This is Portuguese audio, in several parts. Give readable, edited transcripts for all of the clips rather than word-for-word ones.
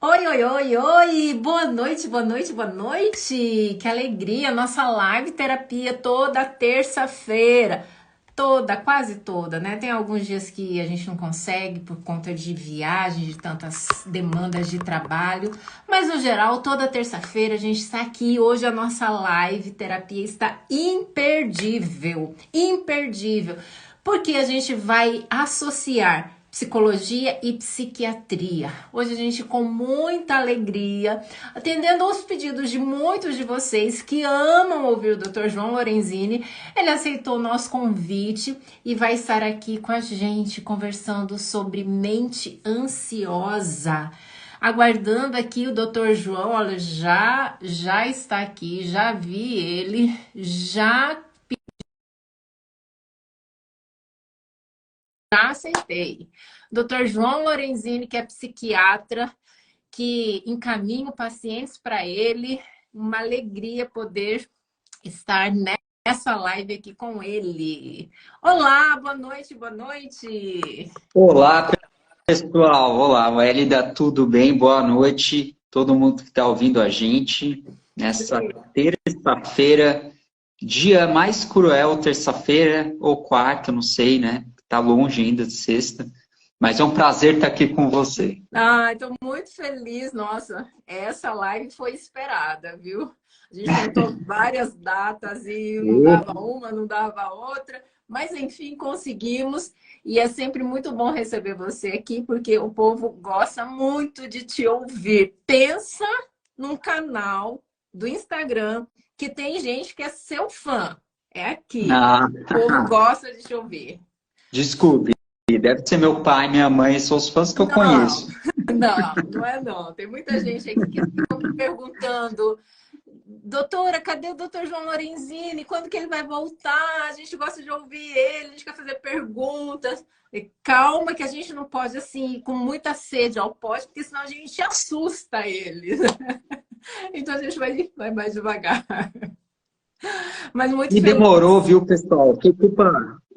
Oi, oi, oi, oi! Boa noite, boa noite, boa noite! Que alegria! Nossa live terapia toda terça-feira. Toda, quase toda, né? Tem alguns dias que a gente não consegue por conta de viagem, de tantas demandas de trabalho, mas no geral, toda terça-feira a gente está aqui. Hoje a nossa live terapia está imperdível, imperdível, porque a gente vai associar psicologia e psiquiatria. Hoje a gente, com muita alegria, atendendo aos pedidos de muitos de vocês que amam ouvir o Dr. João Lorenzini, ele aceitou o nosso convite e vai estar aqui com a gente conversando sobre mente ansiosa. Aguardando aqui o Dr. João, olha, já está aqui, já vi ele, já aceitei. Dr. João Lorenzini, que é psiquiatra, que encaminha pacientes para ele. Uma alegria poder estar nessa live aqui com ele. Olá, boa noite, boa noite. Olá, pessoal. Olá, Wélida, tudo bem? Boa noite. Todo mundo que está ouvindo a gente nessa terça-feira, dia mais cruel, terça-feira ou quarta, não sei, né? Tá longe ainda de sexta, mas é um prazer estar aqui com você. Estou muito feliz. Nossa, essa live foi esperada, viu? A gente tentou várias datas e não dava uma, não dava outra, mas enfim, conseguimos. E é sempre muito bom receber você aqui, porque o povo gosta muito de te ouvir. Pensa num canal do Instagram que tem gente que é seu fã. É aqui. Ah, O povo gosta de te ouvir. desculpe, deve ser meu pai, minha mãe, são os fãs que eu Não, conheço. não é não. Tem muita gente aqui que fica me perguntando: doutora, cadê o doutor João Lorenzini? Quando que ele vai voltar? A gente gosta de ouvir ele, a gente quer fazer perguntas. E calma que a gente não pode, assim, ir com muita sede ao pote, porque senão a gente assusta eles. Então a gente vai mais devagar. Mas muito E demorou, feliz. viu, pessoal?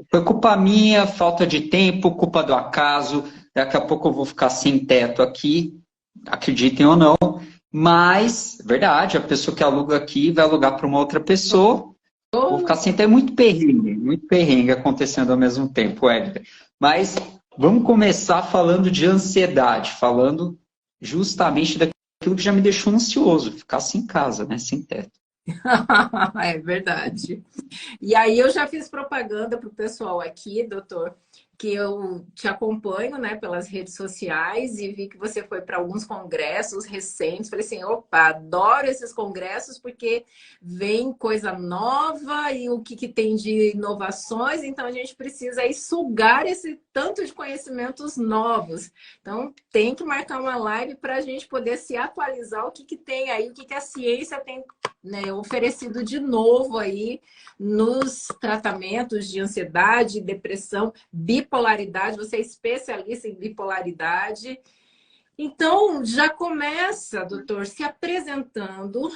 Foi culpa minha, falta de tempo, culpa do acaso. Daqui a pouco eu vou ficar sem teto aqui, acreditem ou não. Mas, verdade, a pessoa que aluga aqui vai alugar para uma outra pessoa. Vou Oh, ficar sem ter muito perrengue acontecendo ao mesmo tempo, Élica. Mas vamos começar falando de ansiedade, falando justamente daquilo que já me deixou ansioso, ficar sem casa, né, sem teto. é verdade. E aí eu já fiz propaganda para o pessoal aqui, doutor, que eu te acompanho, né, pelas redes sociais e vi que você foi para alguns congressos recentes. Falei assim, opa, adoro esses congressos porque vem coisa nova e o que tem de inovações, então a gente precisa aí sugar esse tanto de conhecimentos novos. Então tem que marcar uma live para a gente poder se atualizar o que tem aí, o que a ciência tem, né, oferecido de novo aí nos tratamentos de ansiedade, depressão, bipolaridade. Você é especialista em bipolaridade. Então, já começa, doutor, se apresentando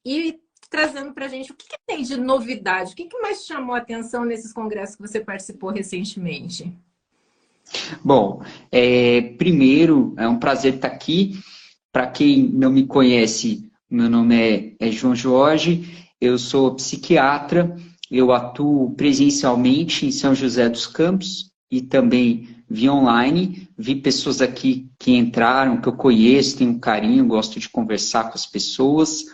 e trazendo para a gente o que tem de novidade, o que mais chamou a atenção nesses congressos que você participou recentemente? Bom, primeiro, é um prazer estar aqui. Para quem não me conhece, meu nome é João Jorge, eu sou psiquiatra, eu atuo presencialmente em São José dos Campos e também via online. Vi pessoas aqui que entraram, que eu conheço, tenho um carinho, gosto de conversar com as pessoas.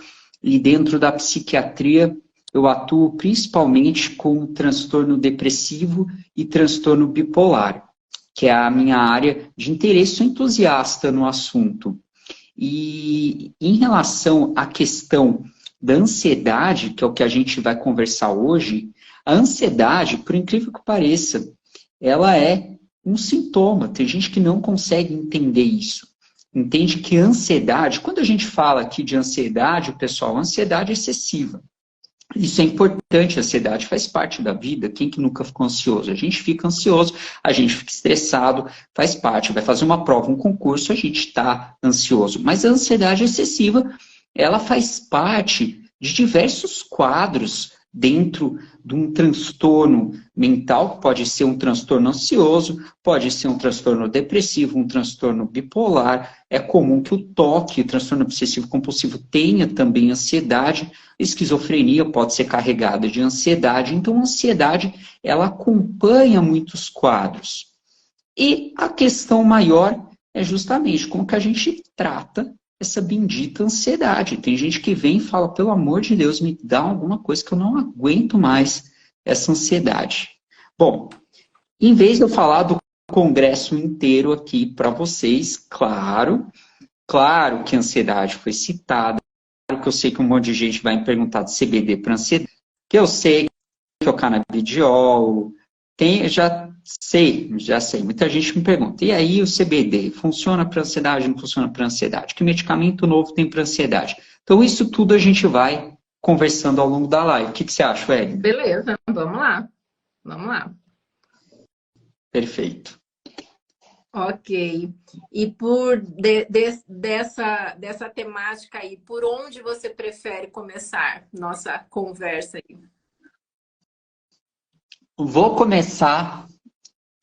E dentro da psiquiatria, eu atuo principalmente com transtorno depressivo e transtorno bipolar, que é a minha área de interesse, sou entusiasta no assunto. E em relação à questão da ansiedade, que é o que a gente vai conversar hoje, a ansiedade, por incrível que pareça, ela é um sintoma. Tem gente que não consegue entender isso. Entende que a ansiedade, quando a gente fala aqui de ansiedade, pessoal, ansiedade é excessiva. Isso é importante, a ansiedade faz parte da vida. Quem que nunca ficou ansioso? A gente fica ansioso, a gente fica estressado, faz parte. Vai fazer uma prova, um concurso, a gente está ansioso. Mas a ansiedade excessiva, ela faz parte de diversos quadros dentro de um transtorno mental, pode ser um transtorno ansioso, pode ser um transtorno depressivo, um transtorno bipolar. É comum que o TOC, o transtorno obsessivo compulsivo, tenha também ansiedade. Esquizofrenia pode ser carregada de ansiedade. Então, a ansiedade, ela acompanha muitos quadros. E a questão maior é justamente como que a gente trata essa bendita ansiedade. Tem gente que vem e fala, pelo amor de Deus, me dá alguma coisa que eu não aguento mais essa ansiedade. Bom, em vez de eu falar do congresso inteiro aqui para vocês, claro que a ansiedade foi citada, claro que eu sei que um monte de gente vai me perguntar de CBD para ansiedade, que eu sei que é o canabidiol, já sei. Muita gente me pergunta, e aí o CBD funciona para ansiedade, não funciona para ansiedade? Que medicamento novo tem para ansiedade? Então, isso tudo a gente vai conversando ao longo da live. O que você acha, Ed? Beleza, vamos lá. Vamos lá. Perfeito. Ok. E dessa temática aí, por onde você prefere começar nossa conversa aí? Vou começar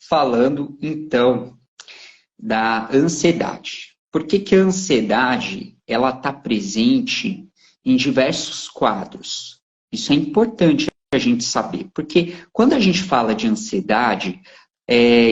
falando, então, da ansiedade. Por que que a ansiedade ela está presente em diversos quadros? Isso é importante a gente saber, porque quando a gente fala de ansiedade,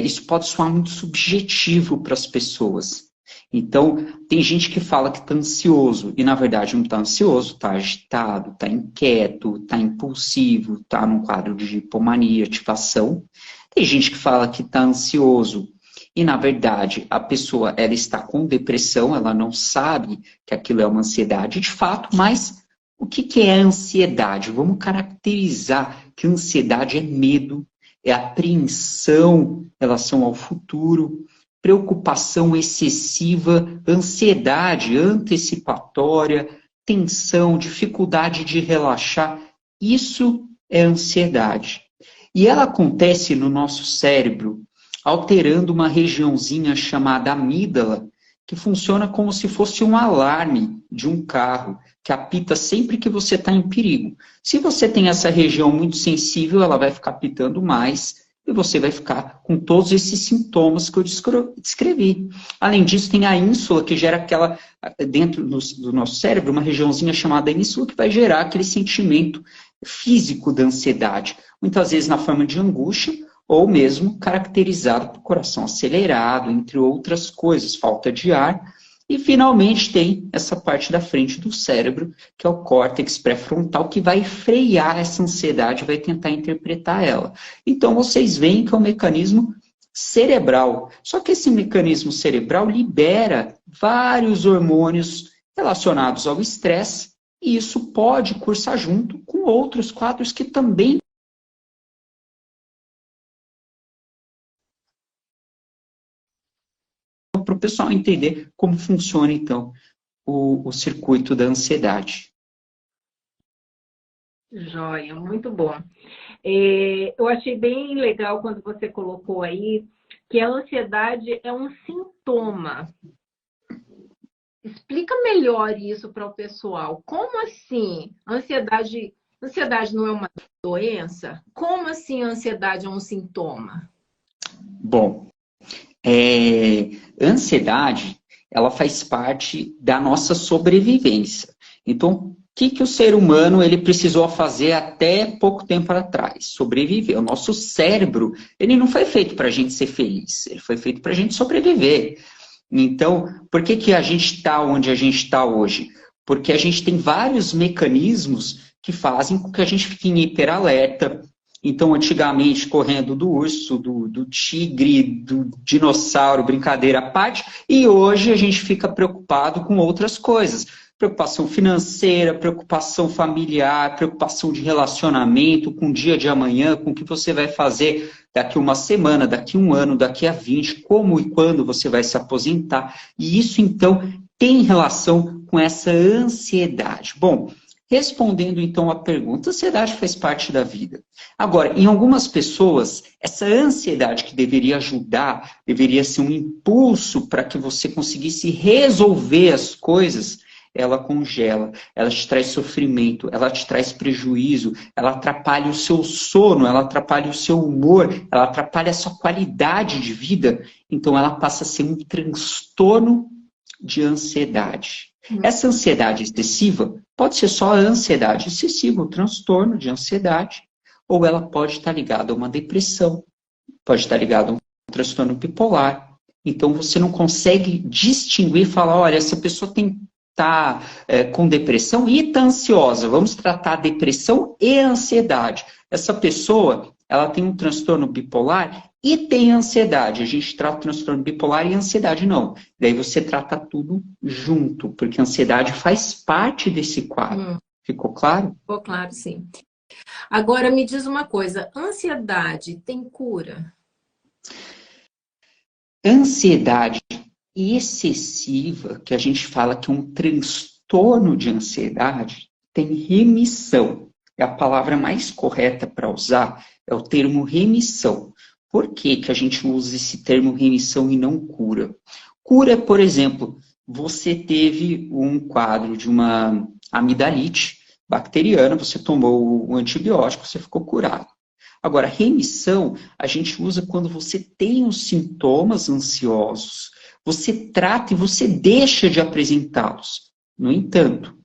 isso pode soar muito subjetivo para as pessoas. Então, tem gente que fala que está ansioso, e na verdade não está ansioso, está agitado, está inquieto, está impulsivo, está num quadro de hipomania, ativação. Tem gente que fala que está ansioso, e na verdade a pessoa ela está com depressão, ela não sabe que aquilo é uma ansiedade de fato, mas o que é ansiedade? Vamos caracterizar que ansiedade é medo, é apreensão em relação ao futuro, preocupação excessiva, ansiedade antecipatória, tensão, dificuldade de relaxar. Isso é ansiedade. E ela acontece no nosso cérebro, alterando uma regiãozinha chamada amígdala, que funciona como se fosse um alarme de um carro, que apita sempre que você está em perigo. Se você tem essa região muito sensível, ela vai ficar apitando mais, e você vai ficar com todos esses sintomas que eu descrevi. Além disso, tem a ínsula, que gera aquela, dentro do nosso cérebro, uma regiãozinha chamada ínsula, que vai gerar aquele sentimento físico da ansiedade. Muitas vezes na forma de angústia, ou mesmo caracterizado por coração acelerado, entre outras coisas, falta de ar. E, finalmente, tem essa parte da frente do cérebro, que é o córtex pré-frontal, que vai frear essa ansiedade, vai tentar interpretar ela. Então, vocês veem que é um mecanismo cerebral. Só que esse mecanismo cerebral libera vários hormônios relacionados ao estresse, e isso pode cursar junto com outros quadros que também para o pessoal entender como funciona, então, o circuito da ansiedade. Joia, muito bom. Eu achei bem legal quando você colocou aí que a ansiedade é um sintoma. Explica melhor isso para o pessoal. Como assim? Ansiedade não é uma doença? Como assim a ansiedade é um sintoma? Bom, ansiedade, ela faz parte da nossa sobrevivência. Então, o que o ser humano ele precisou fazer até pouco tempo atrás? Sobreviver. O nosso cérebro, ele não foi feito para a gente ser feliz, ele foi feito para a gente sobreviver. Então, por que a gente está onde a gente está hoje? Porque a gente tem vários mecanismos que fazem com que a gente fique em hiperalerta. Então, antigamente, correndo do urso, do tigre, do dinossauro, brincadeira à parte, e hoje a gente fica preocupado com outras coisas. Preocupação financeira, preocupação familiar, preocupação de relacionamento, com o dia de amanhã, com o que você vai fazer daqui uma semana, daqui um ano, daqui a 20, como e quando você vai se aposentar. E isso, então, tem relação com essa ansiedade. Bom, respondendo, então, a pergunta, a ansiedade faz parte da vida. Agora, em algumas pessoas, essa ansiedade que deveria ajudar, deveria ser um impulso para que você conseguisse resolver as coisas, ela congela, ela te traz sofrimento, ela te traz prejuízo, ela atrapalha o seu sono, ela atrapalha o seu humor, ela atrapalha a sua qualidade de vida, então ela passa a ser um transtorno de ansiedade. Essa ansiedade excessiva pode ser só a ansiedade excessiva, o transtorno de ansiedade, ou ela pode estar ligada a uma depressão, pode estar ligada a um transtorno bipolar. Então você não consegue distinguir e falar, olha, essa pessoa está com depressão e está ansiosa. Vamos tratar a depressão e a ansiedade. Essa pessoa, ela tem um transtorno bipolar e tem ansiedade. A gente trata o transtorno bipolar e a ansiedade não. Daí você trata tudo junto, porque a ansiedade faz parte desse quadro. Ficou claro? Ficou claro, sim. Agora me diz uma coisa, ansiedade tem cura? Ansiedade excessiva, que a gente fala que é um transtorno de ansiedade, tem remissão. É a palavra mais correta para usar, é o termo remissão. Por que que a gente usa esse termo remissão e não cura? Cura, por exemplo, você teve um quadro de uma amidalite bacteriana, você tomou o antibiótico, você ficou curado. Agora, remissão a gente usa quando você tem os sintomas ansiosos, você trata e você deixa de apresentá-los. No entanto,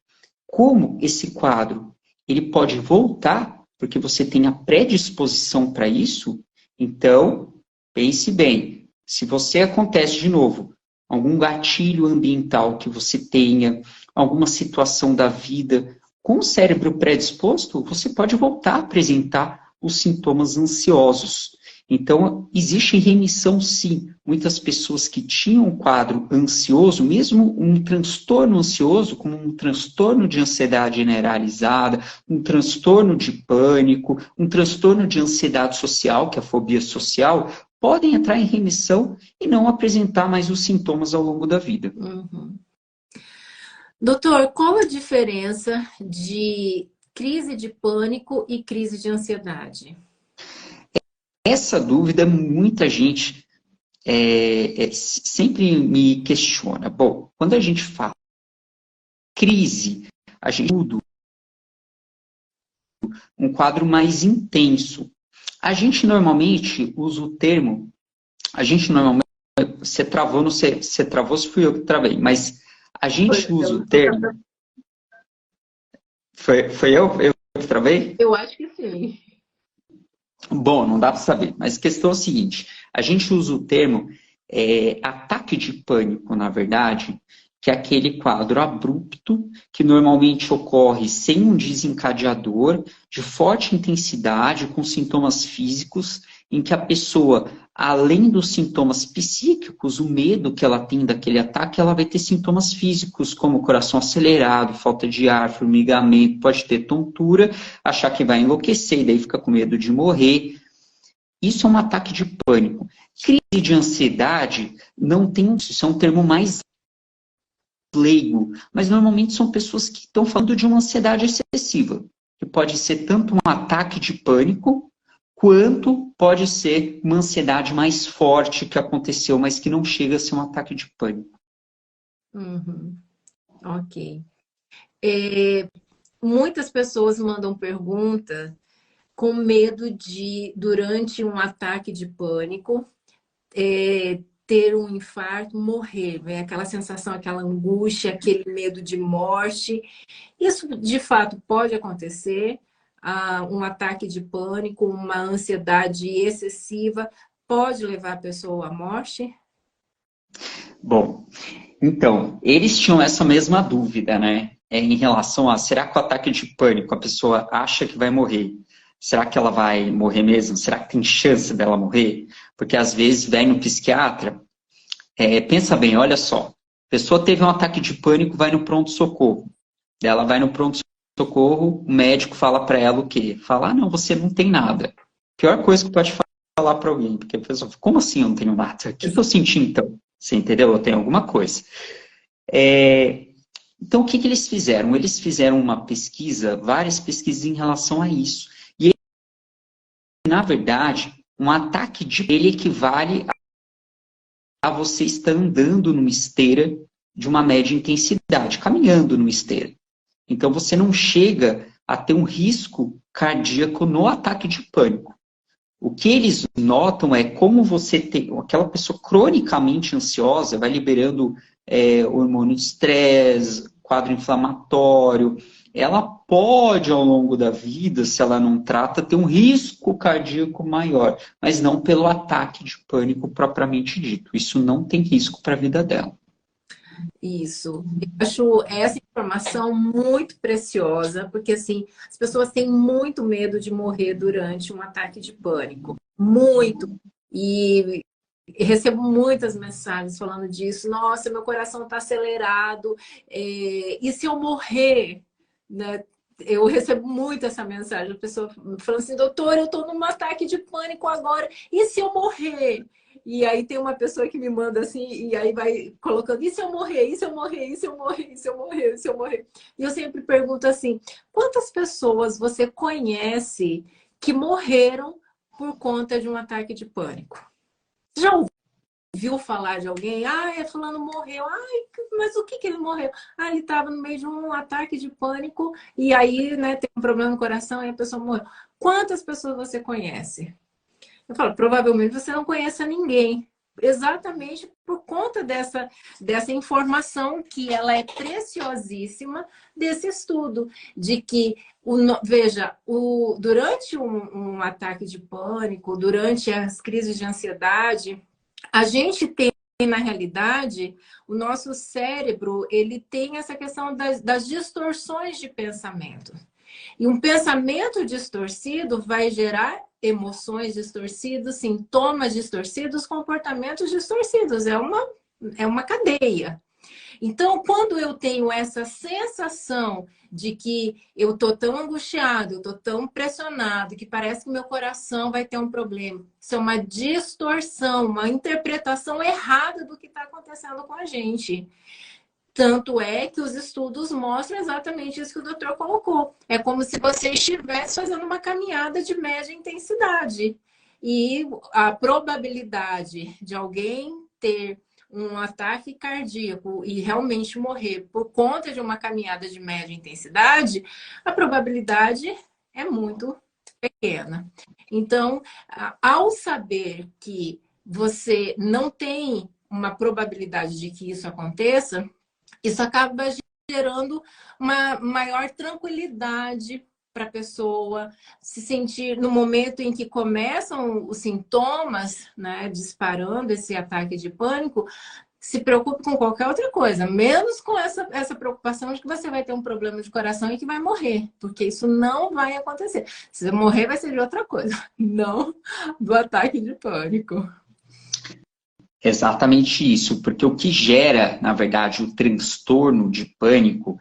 como esse quadro ele pode voltar, porque você tem a predisposição para isso, então, pense bem, se você acontece de novo, algum gatilho ambiental que você tenha, alguma situação da vida com o cérebro predisposto, você pode voltar a apresentar os sintomas ansiosos. Então, existe remissão sim. Muitas pessoas que tinham um quadro ansioso, mesmo um transtorno ansioso, como um transtorno de ansiedade generalizada, um transtorno de pânico, um transtorno de ansiedade social, que é a fobia social, podem entrar em remissão e não apresentar mais os sintomas ao longo da vida. Doutor, qual a diferença de crise de pânico e crise de ansiedade? Essa dúvida, muita gente sempre me questiona. Bom, quando a gente fala crise, a gente tudo um quadro mais intenso. A gente normalmente usa o termo, você travou, não sei, você travou se fui eu que travei, mas a gente usa o termo. Foi eu que travei? Eu acho que sim. Bom, não dá para saber, mas a questão é a seguinte: a gente usa o termo ataque de pânico, na verdade, que é aquele quadro abrupto que normalmente ocorre sem um desencadeador, de forte intensidade, com sintomas físicos, em que a pessoa, além dos sintomas psíquicos, o medo que ela tem daquele ataque, ela vai ter sintomas físicos, como coração acelerado, falta de ar, formigamento, pode ter tontura, achar que vai enlouquecer, e daí fica com medo de morrer. Isso é um ataque de pânico. Crise de ansiedade não tem, isso é um termo mais leigo, mas normalmente são pessoas que estão falando de uma ansiedade excessiva, que pode ser tanto um ataque de pânico, quanto pode ser uma ansiedade mais forte que aconteceu, mas que não chega a ser um ataque de pânico. Ok. Muitas pessoas mandam pergunta com medo de, durante um ataque de pânico, ter um infarto, morrer, vem aquela sensação, aquela angústia, aquele medo de morte. Isso, de fato, pode acontecer. Um ataque de pânico, uma ansiedade excessiva, pode levar a pessoa à morte? Bom, então, eles tinham essa mesma dúvida, né? Em relação a, será que o ataque de pânico, a pessoa acha que vai morrer? Será que ela vai morrer mesmo? Será que tem chance dela morrer? Porque às vezes vem no psiquiatra, pensa bem, olha só, a pessoa teve um ataque de pânico, vai no pronto-socorro. Ela vai no pronto-socorro, o médico fala para ela o quê? Fala, não, você não tem nada. Pior coisa que pode falar para alguém, porque a pessoa fala, como assim eu não tenho nada? O que eu senti então? Você entendeu? Eu tenho alguma coisa. Então, o que eles fizeram? Eles fizeram uma pesquisa, várias pesquisas em relação a isso. E, na verdade, um ataque de ele equivale a você estar andando numa esteira de uma média intensidade. velocidade, caminhando no esteira. Então, você não chega a ter um risco cardíaco no ataque de pânico. O que eles notam é como você tem aquela pessoa cronicamente ansiosa, vai liberando hormônio de estresse, quadro inflamatório. Ela pode, ao longo da vida, se ela não trata, ter um risco cardíaco maior, mas não pelo ataque de pânico propriamente dito. Isso não tem risco para a vida dela. Isso. Eu acho essa informação muito preciosa, porque assim, as pessoas têm muito medo de morrer durante um ataque de pânico. Muito. E recebo muitas mensagens falando disso. Nossa, meu coração está acelerado. E se eu morrer? Né? Eu recebo muito essa mensagem. A pessoa falando assim, doutor, eu estou num ataque de pânico agora. E se eu morrer? E aí tem uma pessoa que me manda assim, e aí vai colocando, e se eu morrer? E se eu morrer? E se eu morrer? E se eu morrer? E se eu morrer? E eu sempre pergunto assim, quantas pessoas você conhece que morreram por conta de um ataque de pânico? Já ouviu falar de alguém? Ah, fulano morreu. Ai, mas o que ele morreu? Ah, ele estava no meio de um ataque de pânico e aí, né, tem um problema no coração e a pessoa morreu. Quantas pessoas você conhece? Eu falo, provavelmente você não conhece ninguém. Exatamente por conta dessa informação que ela é preciosíssima desse estudo. De que, veja, durante um ataque de pânico, durante as crises de ansiedade, a gente tem, na realidade, o nosso cérebro, ele tem essa questão das distorções de pensamento. E um pensamento distorcido vai gerar emoções distorcidas, sintomas distorcidos, comportamentos distorcidos. É uma cadeia. Então, quando eu tenho essa sensação de que eu estou tão angustiado, eu estou tão pressionado, que parece que meu coração vai ter um problema. Isso é uma distorção, uma interpretação errada do que está acontecendo com a gente. Tanto é que os estudos mostram exatamente isso que o doutor colocou. É como se você estivesse fazendo uma caminhada de média intensidade. E a probabilidade de alguém ter um ataque cardíaco e realmente morrer por conta de uma caminhada de média intensidade, a probabilidade é muito pequena. Então, ao saber que você não tem uma probabilidade de que isso aconteça, isso acaba gerando uma maior tranquilidade para a pessoa se sentir no momento em que começam os sintomas, né, disparando esse ataque de pânico, se preocupe com qualquer outra coisa, menos com essa preocupação de que você vai ter um problema de coração e que vai morrer, porque isso não vai acontecer. Se você morrer, vai ser de outra coisa, não do ataque de pânico. Exatamente isso, porque o que gera, na verdade, o transtorno de pânico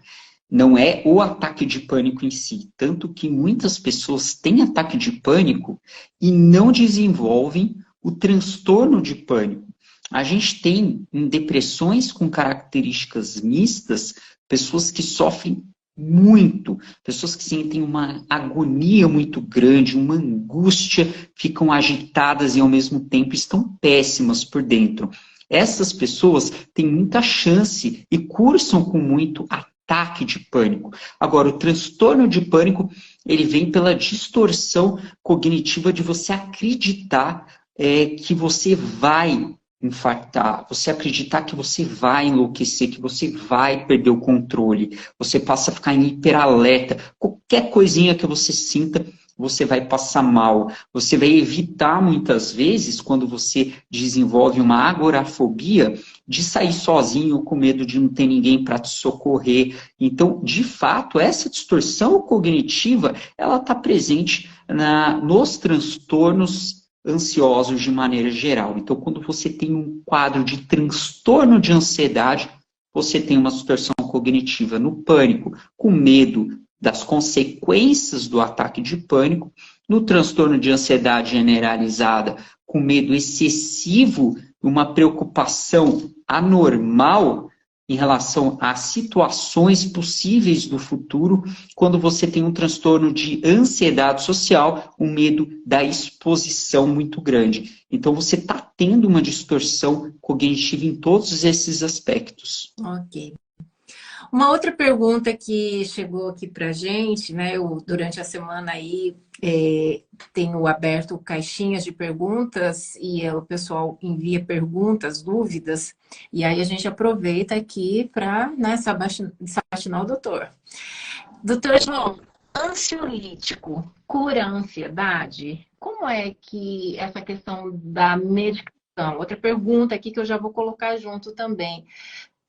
não é o ataque de pânico em si. Tanto que muitas pessoas têm ataque de pânico e não desenvolvem o transtorno de pânico. A gente tem em depressões com características mistas, pessoas que sofrem muito, pessoas que sentem uma agonia muito grande, uma angústia, ficam agitadas e ao mesmo tempo estão péssimas por dentro. Essas pessoas têm muita chance e cursam com muito ataque de pânico. Agora, o transtorno de pânico, ele vem pela distorção cognitiva de você acreditar que você vai infartar, você acreditar que você vai enlouquecer, que você vai perder o controle, você passa a ficar em hiperalerta, qualquer coisinha que você sinta, você vai passar mal, você vai evitar muitas vezes, quando você desenvolve uma agorafobia, de sair sozinho com medo de não ter ninguém para te socorrer. Então, de fato, essa distorção cognitiva, ela está presente nos transtornos ansiosos de maneira geral. Então, quando você tem um quadro de transtorno de ansiedade, você tem uma distorção cognitiva no pânico, com medo das consequências do ataque de pânico, no transtorno de ansiedade generalizada, com medo excessivo, uma preocupação anormal em relação a situações possíveis do futuro, quando você tem um transtorno de ansiedade social, um medo da exposição muito grande. Então, você está tendo uma distorção cognitiva em todos esses aspectos. Ok. Uma outra pergunta que chegou aqui para a gente, né? Eu, durante a semana aí tenho aberto caixinhas de perguntas e o pessoal envia perguntas, dúvidas, e aí a gente aproveita aqui para, né, sabastinar o doutor. Doutor João, ansiolítico cura a ansiedade? Como é que essa questão da medicação? Outra pergunta aqui que eu já vou colocar junto também.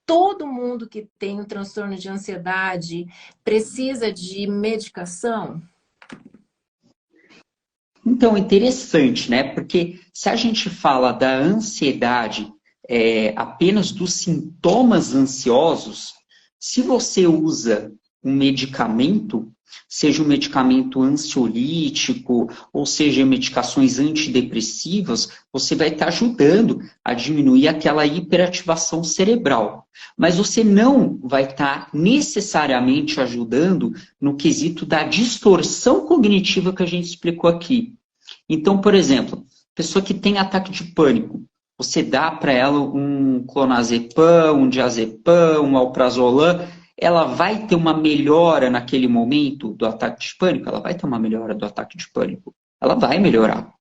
Todo mundo que tem um transtorno de ansiedade precisa de medicação? Então, interessante, né? Porque se a gente fala da ansiedade apenas dos sintomas ansiosos, se você usa um medicamento, seja um medicamento ansiolítico, ou seja, medicações antidepressivas, você vai estar ajudando a diminuir aquela hiperativação cerebral. Mas você não vai estar necessariamente ajudando no quesito da distorção cognitiva que a gente explicou aqui. Então, por exemplo, pessoa que tem ataque de pânico, você dá para ela um clonazepam, um diazepam, um alprazolam, ela vai ter uma melhora naquele momento do ataque de pânico? Ela vai ter uma melhora do ataque de pânico. Ela vai melhorar.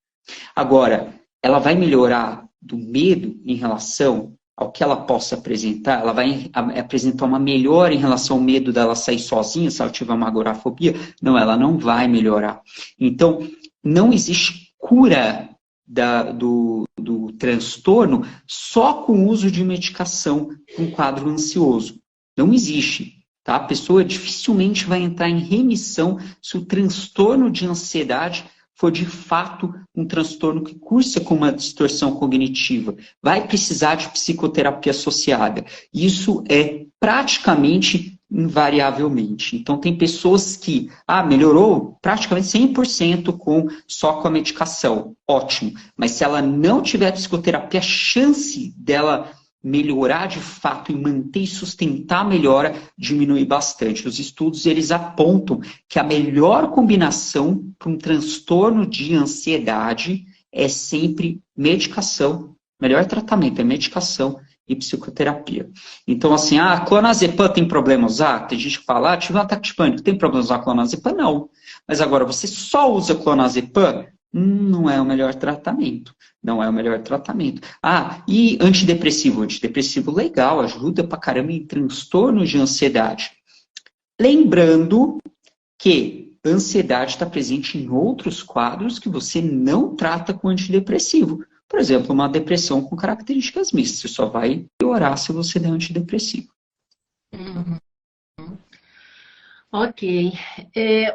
Agora, ela vai melhorar do medo em relação ao que ela possa apresentar? Ela vai apresentar uma melhora em relação ao medo dela sair sozinha, se ela tiver uma agorafobia? Não, ela não vai melhorar. Então, não existe cura do transtorno só com o uso de medicação em quadro ansioso. Não existe. Tá? A pessoa dificilmente vai entrar em remissão se o transtorno de ansiedade for de fato um transtorno que cursa com uma distorção cognitiva. Vai precisar de psicoterapia associada. Isso é praticamente invariavelmente. Então, tem pessoas que, melhorou praticamente 100% só com a medicação. Ótimo. Mas se ela não tiver psicoterapia, a chance dela melhorar de fato e manter e sustentar a melhora diminui bastante. Os estudos, eles apontam que a melhor combinação para um transtorno de ansiedade é sempre medicação. Melhor tratamento é medicação e psicoterapia. Então, assim, clonazepam tem problema usar? Tem gente que fala, tive um ataque de pânico, tem problema usar clonazepam? Não. Mas agora, você só usa clonazepam? Não é o melhor tratamento. Não é o melhor tratamento. E antidepressivo? Antidepressivo legal, ajuda pra caramba em transtornos de ansiedade. Lembrando que a ansiedade está presente em outros quadros que você não trata com antidepressivo. Por exemplo, uma depressão com características mistas. Você só vai piorar se você der antidepressivo. Uhum. Ok.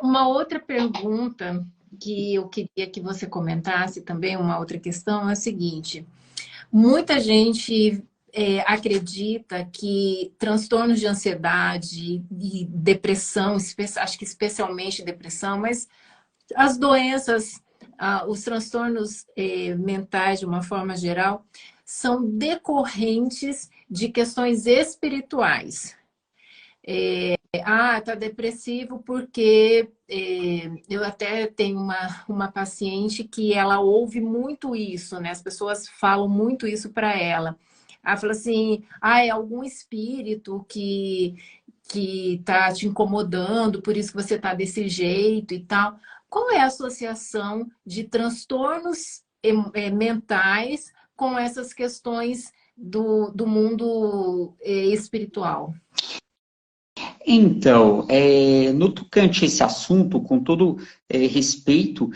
Uma outra pergunta que eu queria que você comentasse também, uma outra questão, é a seguinte. Muita gente acredita que transtornos de ansiedade e depressão, acho que especialmente depressão, mas as doenças, os transtornos mentais, de uma forma geral, são decorrentes de questões espirituais. Tá depressivo porque eu até tenho uma paciente que ela ouve muito isso, né? As pessoas falam muito isso para ela. Ela fala assim, é algum espírito que tá te incomodando, por isso que você tá desse jeito e tal. Qual é a associação de transtornos mentais com essas questões do mundo espiritual? Então, no tocante a esse assunto, com todo respeito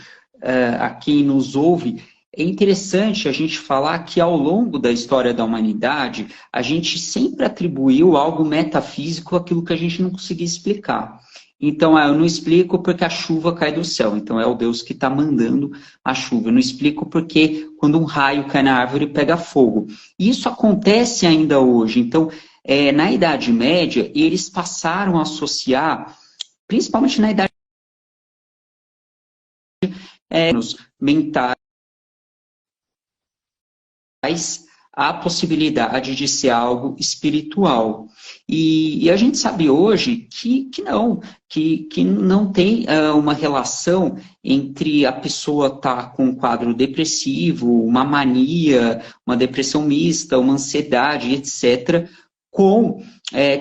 a quem nos ouve, é interessante a gente falar que ao longo da história da humanidade, a gente sempre atribuiu algo metafísico àquilo que a gente não conseguia explicar. Então, eu não explico porque a chuva cai do céu. Então, é o Deus que está mandando a chuva. Eu não explico porque quando um raio cai na árvore pega fogo. Isso acontece ainda hoje. Então, na Idade Média, eles passaram a associar, principalmente na Idade mentais, a possibilidade de ser algo espiritual. E a gente sabe hoje que não tem uma relação entre a pessoa estar com um quadro depressivo, uma mania, uma depressão mista, uma ansiedade, etc., com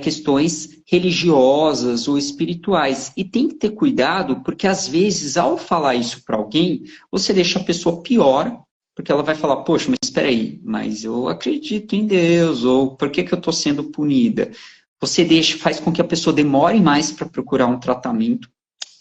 questões religiosas ou espirituais. E tem que ter cuidado, porque às vezes, ao falar isso para alguém, você deixa a pessoa pior, porque ela vai falar, poxa, mas espera aí, mas eu acredito em Deus, ou por que eu estou sendo punida? Você faz com que a pessoa demore mais para procurar um tratamento.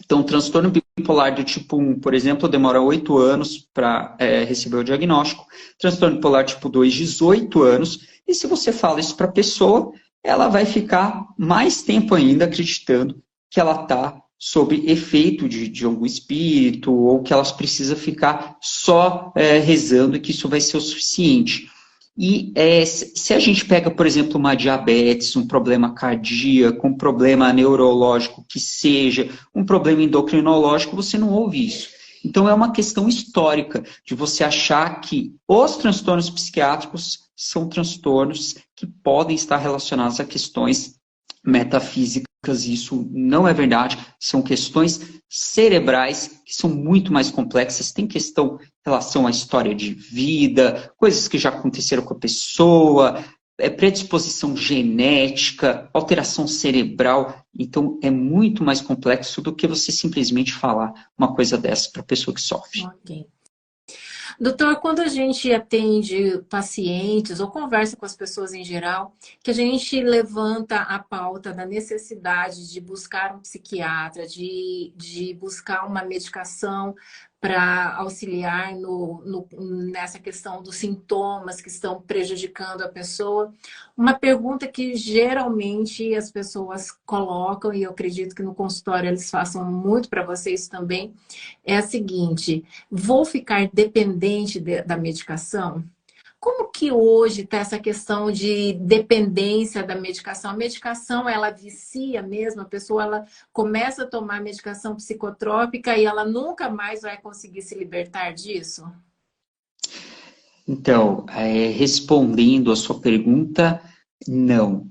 Então, o transtorno bipolar do tipo 1, por exemplo, demora 8 anos para receber o diagnóstico. Transtorno bipolar tipo 2, 18 anos. E se você fala isso para a pessoa, ela vai ficar mais tempo ainda acreditando que ela está sob efeito de algum espírito, ou que ela precisa ficar só rezando e que isso vai ser o suficiente. E se a gente pega, por exemplo, uma diabetes, um problema cardíaco, um problema neurológico que seja, um problema endocrinológico, você não ouve isso. Então é uma questão histórica de você achar que os transtornos psiquiátricos são transtornos que podem estar relacionados a questões metafísicas. Isso não é verdade. São questões cerebrais que são muito mais complexas. Tem questão em relação à história de vida, coisas que já aconteceram com a pessoa, predisposição genética, alteração cerebral. Então, é muito mais complexo do que você simplesmente falar uma coisa dessa para a pessoa que sofre. Ok. Doutor, quando a gente atende pacientes ou conversa com as pessoas em geral, que a gente levanta a pauta da necessidade de buscar um psiquiatra, de buscar uma medicação para auxiliar nessa questão dos sintomas que estão prejudicando a pessoa. Uma pergunta que geralmente as pessoas colocam, e eu acredito que no consultório eles façam muito para vocês também, é a seguinte: vou ficar dependente da medicação? Como que hoje está essa questão de dependência da medicação? A medicação, ela vicia mesmo? A pessoa ela começa a tomar medicação psicotrópica e ela nunca mais vai conseguir se libertar disso? Então, respondendo a sua pergunta, não.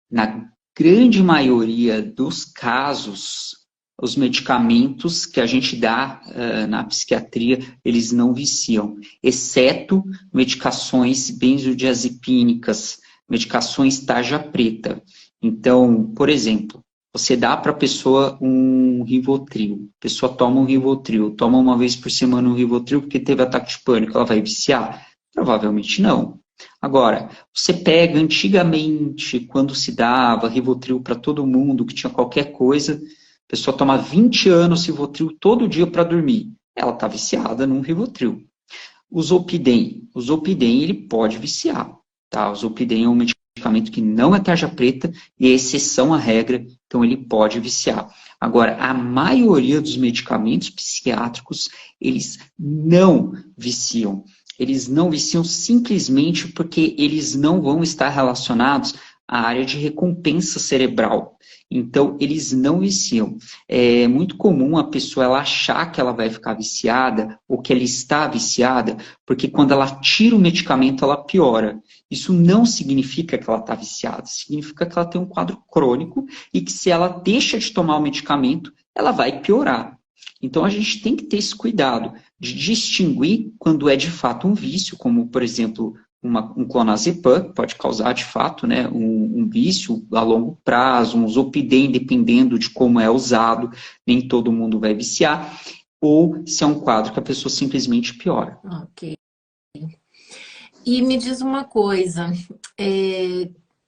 Na grande maioria dos casos, os medicamentos que a gente dá na psiquiatria, eles não viciam, exceto medicações benzodiazepínicas, medicações tarja preta. Então, por exemplo, você dá para a pessoa um Rivotril, a pessoa toma um Rivotril, toma uma vez por semana um Rivotril porque teve ataque de pânico, ela vai viciar? Provavelmente não. Agora, você pega antigamente, quando se dava Rivotril para todo mundo, que tinha qualquer coisa, a pessoa toma 20 anos Rivotril todo dia para dormir. Ela está viciada num Rivotril. O Zolpidem ele pode viciar. Tá? O Zolpidem é um medicamento que não é tarja preta e é exceção à regra, então ele pode viciar. Agora, a maioria dos medicamentos psiquiátricos, eles não viciam. Eles não viciam simplesmente porque eles não vão estar relacionados à área de recompensa cerebral. Então, eles não viciam. É muito comum a pessoa ela achar que ela vai ficar viciada ou que ela está viciada, porque quando ela tira o medicamento, ela piora. Isso não significa que ela está viciada, significa que ela tem um quadro crônico e que se ela deixa de tomar o medicamento, ela vai piorar. Então, a gente tem que ter esse cuidado de distinguir quando é de fato um vício, como, por exemplo, um clonazepam, que pode causar, de fato, né, um vício a longo prazo, um Zolpidem, dependendo de como é usado, nem todo mundo vai viciar, ou se é um quadro que a pessoa simplesmente piora. Ok. E me diz uma coisa,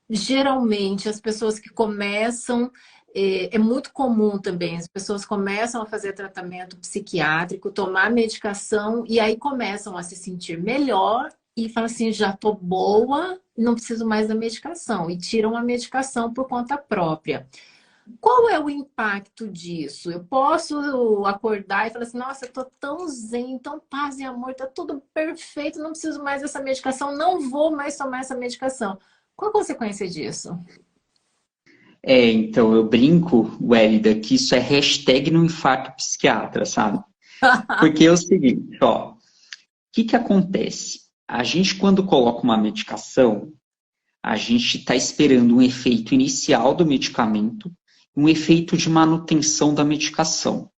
geralmente as pessoas que começam... É muito comum também, as pessoas começam a fazer tratamento psiquiátrico, tomar medicação e aí começam a se sentir melhor e falam assim, já tô boa, não preciso mais da medicação e tiram a medicação por conta própria. Qual é o impacto disso? Eu posso acordar e falar assim, nossa, eu tô tão zen, tão paz e amor, tá tudo perfeito, não preciso mais dessa medicação, não vou mais tomar essa medicação. Qual a consequência disso? Então, eu brinco, Wélida, que isso é hashtag no infarto psiquiatra, sabe? Porque é o seguinte, ó, o que acontece? A gente, quando coloca uma medicação, a gente está esperando um efeito inicial do medicamento, um efeito de manutenção da medicação.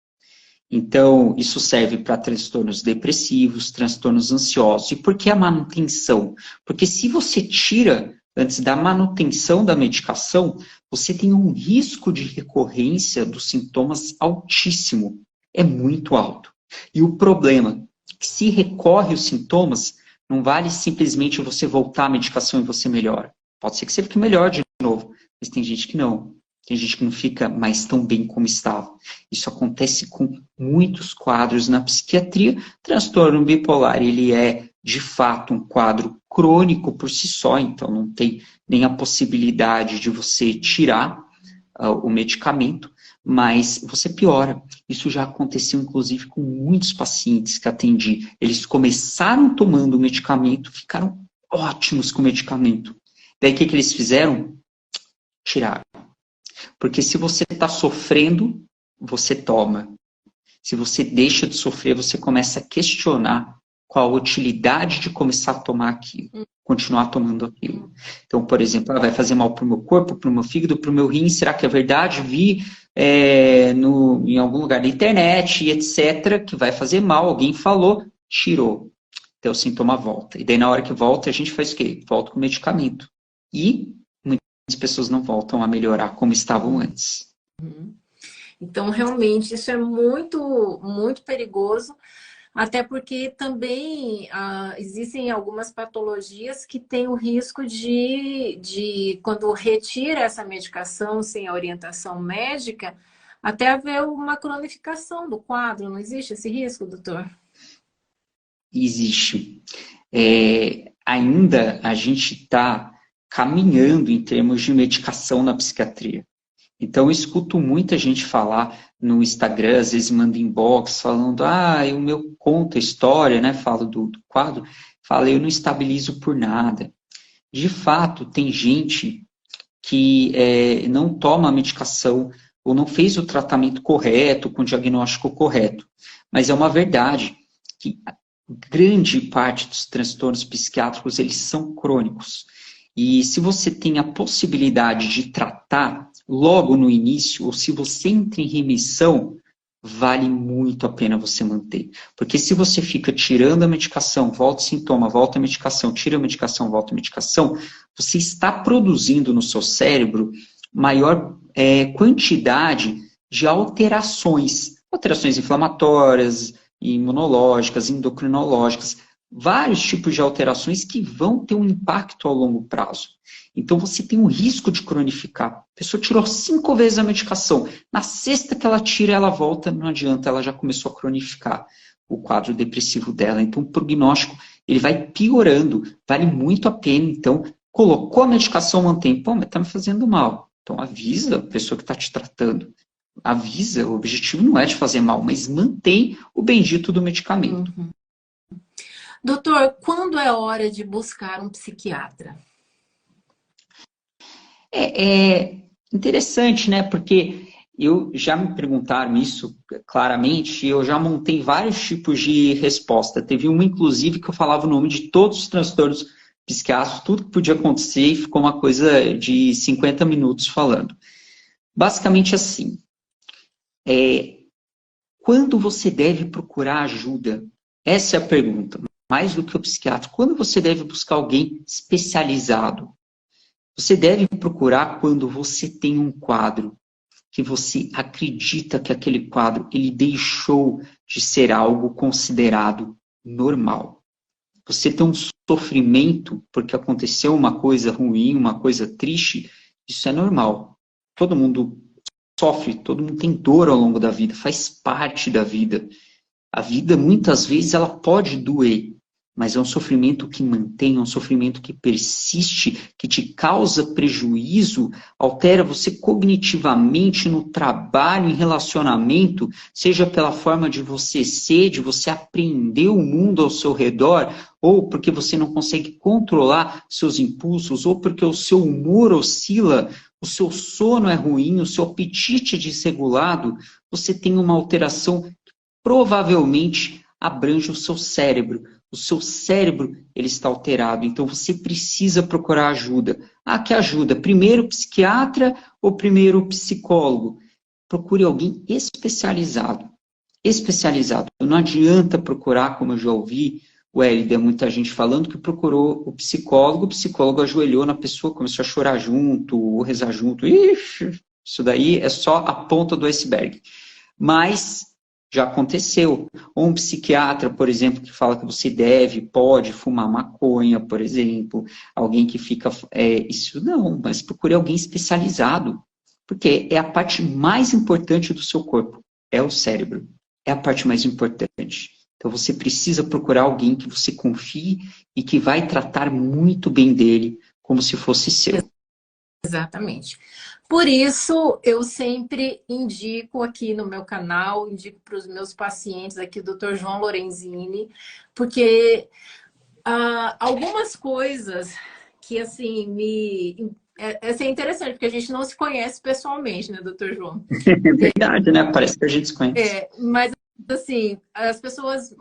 Então, isso serve para transtornos depressivos, transtornos ansiosos. E por que a manutenção? Porque se você tira antes da manutenção da medicação, você tem um risco de recorrência dos sintomas altíssimo. É muito alto. E o problema é que se recorre os sintomas, não vale simplesmente você voltar à medicação e você melhora. Pode ser que você fique melhor de novo, mas tem gente que não. Tem gente que não fica mais tão bem como estava. Isso acontece com muitos quadros na psiquiatria. Transtorno bipolar, ele é, de fato, um quadro crônico por si só, então não tem nem a possibilidade de você tirar o medicamento, mas você piora. Isso já aconteceu, inclusive, com muitos pacientes que atendi. Eles começaram tomando o medicamento, ficaram ótimos com o medicamento. Daí, o que eles fizeram? Tiraram. Porque se você está sofrendo, você toma. Se você deixa de sofrer, você começa a questionar qual a utilidade de começar a tomar aquilo, continuar tomando aquilo. Então, por exemplo, vai fazer mal para o meu corpo, para o meu fígado, para o meu rim, será que é verdade? Vi em algum lugar da internet, etc., que vai fazer mal, alguém falou, tirou. Então o sintoma volta. E daí na hora que volta, a gente faz o quê? Volta com o medicamento. E muitas pessoas não voltam a melhorar como estavam antes. Então, realmente, isso é muito, muito perigoso, até porque também existem algumas patologias que têm o risco de, quando retira essa medicação sem a orientação médica, até haver uma cronificação do quadro. Não existe esse risco, doutor? Existe. Ainda a gente está caminhando em termos de medicação na psiquiatria. Então, eu escuto muita gente falar no Instagram, às vezes manda inbox, falando, o meu conta a história, né? Falo do quadro, fala, eu não estabilizo por nada. De fato, tem gente que não toma a medicação ou não fez o tratamento correto, com o diagnóstico correto. Mas é uma verdade que a grande parte dos transtornos psiquiátricos, eles são crônicos. E se você tem a possibilidade de tratar logo no início, ou se você entra em remissão, vale muito a pena você manter. Porque se você fica tirando a medicação, volta o sintoma, volta a medicação, tira a medicação, volta a medicação, você está produzindo no seu cérebro maior quantidade de alterações. Alterações inflamatórias, imunológicas, endocrinológicas, vários tipos de alterações que vão ter um impacto ao longo prazo. Então, você tem um risco de cronificar. A pessoa tirou 5 vezes a medicação. Na sexta que ela tira, ela volta, não adianta, ela já começou a cronificar o quadro depressivo dela. Então, o prognóstico, ele vai piorando. Vale muito a pena, então, colocou a medicação, mantém. Pô, mas tá me fazendo mal. Então, avisa a pessoa que está te tratando. Avisa, o objetivo não é de fazer mal, mas mantém o bendito do medicamento. Uhum. Doutor, quando é hora de buscar um psiquiatra? É interessante, né? Porque eu já me perguntaram isso claramente e eu já montei vários tipos de resposta. Teve uma, inclusive, que eu falava o nome de todos os transtornos psiquiátricos, tudo que podia acontecer, e ficou uma coisa de 50 minutos falando. Basicamente assim, quando você deve procurar ajuda? Essa é a pergunta. Mais do que o psiquiatra, quando você deve buscar alguém especializado? Você deve procurar quando você tem um quadro que você acredita que aquele quadro ele deixou de ser algo considerado normal. Você tem um sofrimento porque aconteceu uma coisa ruim, uma coisa triste, isso é normal. Todo mundo sofre, todo mundo tem dor ao longo da vida, faz parte da vida. A vida, muitas vezes, ela pode doer, mas é um sofrimento que mantém, é um sofrimento que persiste, que te causa prejuízo, altera você cognitivamente no trabalho, em relacionamento, seja pela forma de você ser, de você apreender o mundo ao seu redor, ou porque você não consegue controlar seus impulsos, ou porque o seu humor oscila, o seu sono é ruim, o seu apetite é desregulado, você tem uma alteração que provavelmente abrange o seu cérebro. O seu cérebro ele está alterado, então você precisa procurar ajuda. Que ajuda? Primeiro psiquiatra ou primeiro psicólogo? Procure alguém especializado. Especializado. Não adianta procurar, como eu já ouvi, Hélida, muita gente falando que procurou o psicólogo ajoelhou na pessoa, começou a chorar junto, ou rezar junto. Ixi, isso daí é só a ponta do iceberg. Mas já aconteceu. Ou um psiquiatra, por exemplo, que fala que você pode fumar maconha, por exemplo. Alguém que fica... isso não, mas procure alguém especializado. Porque é a parte mais importante do seu corpo. É o cérebro. É a parte mais importante. Então, você precisa procurar alguém que você confie e que vai tratar muito bem dele, como se fosse seu. Exatamente. Por isso, eu sempre indico aqui no meu canal, indico para os meus pacientes aqui, o Dr. João Lorenzini, porque algumas coisas que, assim, é interessante, porque a gente não se conhece pessoalmente, né, doutor João? É verdade, né? Parece que a gente se conhece. Mas, assim, as pessoas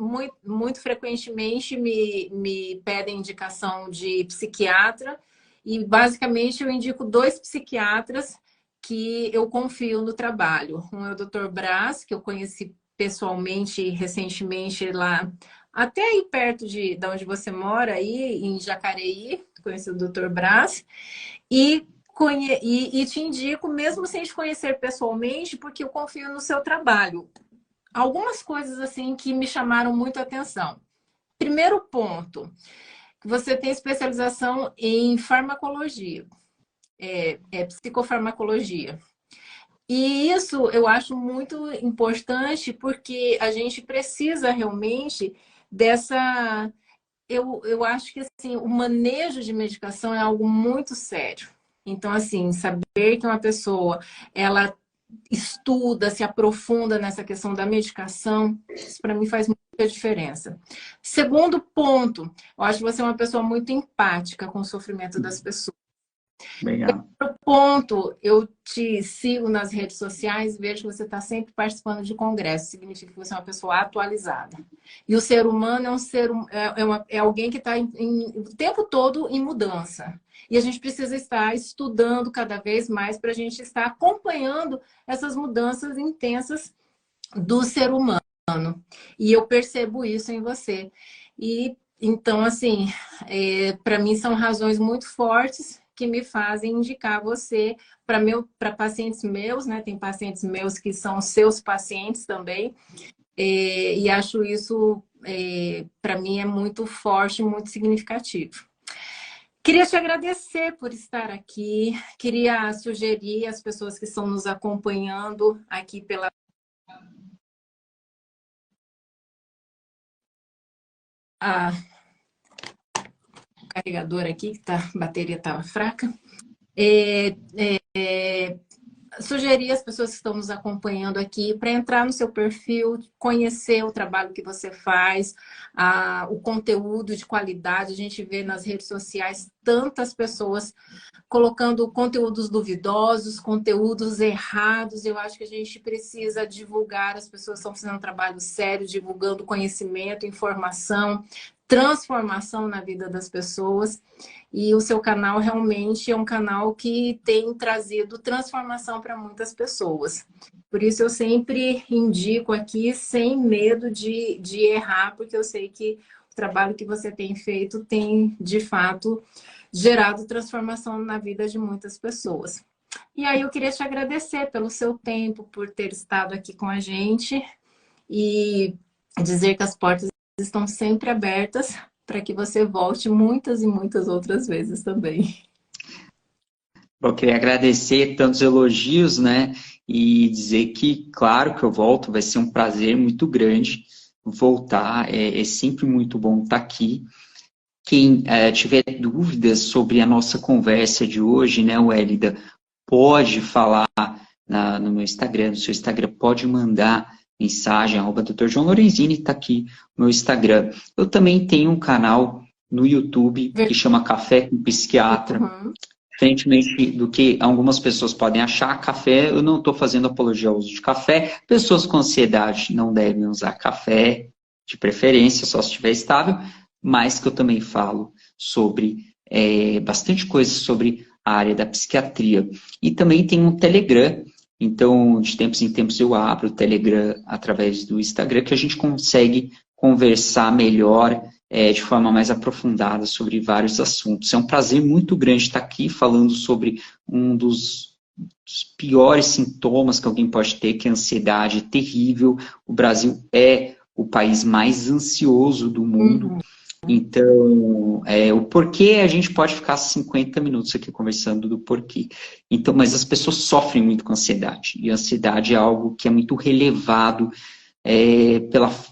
muito frequentemente me pedem indicação de psiquiatra e, basicamente, eu indico 2 psiquiatras que eu confio no trabalho. Um é o Dr. Brás, que eu conheci pessoalmente recentemente lá, até aí perto de onde você mora, aí em Jacareí, conheci o Dr. Brás, e te indico, mesmo sem te conhecer pessoalmente, porque eu confio no seu trabalho. Algumas coisas assim que me chamaram muito a atenção. Primeiro ponto, você tem especialização em farmacologia, psicofarmacologia. E isso eu acho muito importante porque a gente precisa realmente dessa... Eu acho que assim, o manejo de medicação é algo muito sério. Então, assim, saber que uma pessoa ela estuda, se aprofunda nessa questão da medicação, isso para mim faz muita diferença. Segundo ponto, eu acho que você é uma pessoa muito empática com o sofrimento das pessoas. Legal. Outro ponto, eu te sigo nas redes sociais e vejo que você está sempre participando de congressos. Significa que você é uma pessoa atualizada. E o ser humano é um é alguém que está o tempo todo em mudança. E a gente precisa estar estudando cada vez mais para a gente estar acompanhando essas mudanças intensas do ser humano. E eu percebo isso em você. E então, assim, para mim são razões muito fortes que me fazem indicar você para pacientes meus, né? Tem pacientes meus que são seus pacientes também. E acho isso, para mim, é muito forte, muito significativo. Queria te agradecer por estar aqui. Queria sugerir às pessoas que estão nos acompanhando aqui pela o carregador aqui, que a bateria estava fraca. Sugerir às pessoas que estão nos acompanhando aqui para entrar no seu perfil, conhecer o trabalho que você faz, o conteúdo de qualidade. A gente vê nas redes sociais tantas pessoas colocando conteúdos duvidosos, conteúdos errados. Eu acho que a gente precisa divulgar, as pessoas estão fazendo um trabalho sério, divulgando conhecimento, informação, transformação na vida das pessoas. E o seu canal realmente é um canal que tem trazido transformação para muitas pessoas. Por isso eu sempre indico aqui, sem medo de errar, porque eu sei que o trabalho que você tem feito tem, de fato, gerado transformação na vida de muitas pessoas. E aí eu queria te agradecer pelo seu tempo, por ter estado aqui com a gente e dizer que as portas estão sempre abertas para que você volte muitas e muitas outras vezes também. Eu queria agradecer tantos elogios, né? E dizer que, claro que eu volto, vai ser um prazer muito grande voltar. É sempre muito bom estar aqui. Quem tiver dúvidas sobre a nossa conversa de hoje, né, Hélida, pode falar no meu Instagram, no seu Instagram, pode mandar mensagem, @Dr. João Lorenzini, está aqui no meu Instagram. Eu também tenho um canal no YouTube que chama Café com Psiquiatra. Uhum. Diferentemente do que algumas pessoas podem achar, café, eu não estou fazendo apologia ao uso de café. Pessoas com ansiedade não devem usar café, de preferência, só se estiver estável, mas que eu também falo sobre bastante coisa sobre a área da psiquiatria. E também tem um Telegram. Então, de tempos em tempos, eu abro o Telegram através do Instagram, que a gente consegue conversar melhor de forma mais aprofundada sobre vários assuntos. É um prazer muito grande estar aqui falando sobre um dos piores sintomas que alguém pode ter, que é a ansiedade terrível. O Brasil é o país mais ansioso do mundo. Uhum. Então, o porquê a gente pode ficar 50 minutos aqui conversando do porquê. Então, mas as pessoas sofrem muito com ansiedade. E a ansiedade é algo que é muito relevado,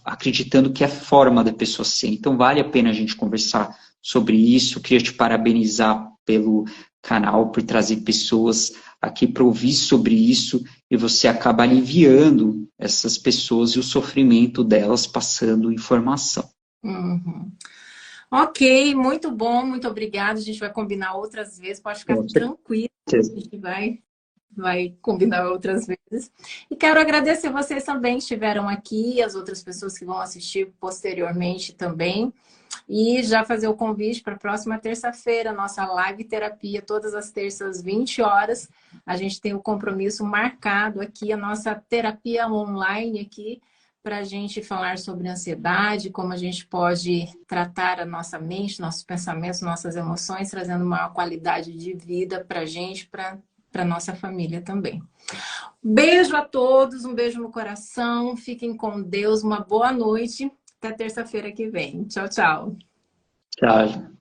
acreditando que é a forma da pessoa ser. Então, vale a pena a gente conversar sobre isso. Eu queria te parabenizar pelo canal, por trazer pessoas aqui para ouvir sobre isso, e você acaba aliviando essas pessoas e o sofrimento delas, passando informação. Uhum. Ok, muito bom, muito obrigada. A gente vai combinar outras vezes, pode ficar Com tranquilo. certeza. A gente vai combinar outras vezes. E quero agradecer vocês também que estiveram aqui, as outras pessoas que vão assistir posteriormente também. E já fazer o convite para a próxima terça-feira, nossa live terapia, todas as terças, 20 horas. A gente tem o compromisso marcado aqui, a nossa terapia online aqui, para a gente falar sobre ansiedade, como a gente pode tratar a nossa mente, nossos pensamentos, nossas emoções, trazendo maior qualidade de vida para a gente, para a nossa família também. Beijo a todos, um beijo no coração, fiquem com Deus, uma boa noite, até terça-feira que vem. Tchau, tchau. Tchau.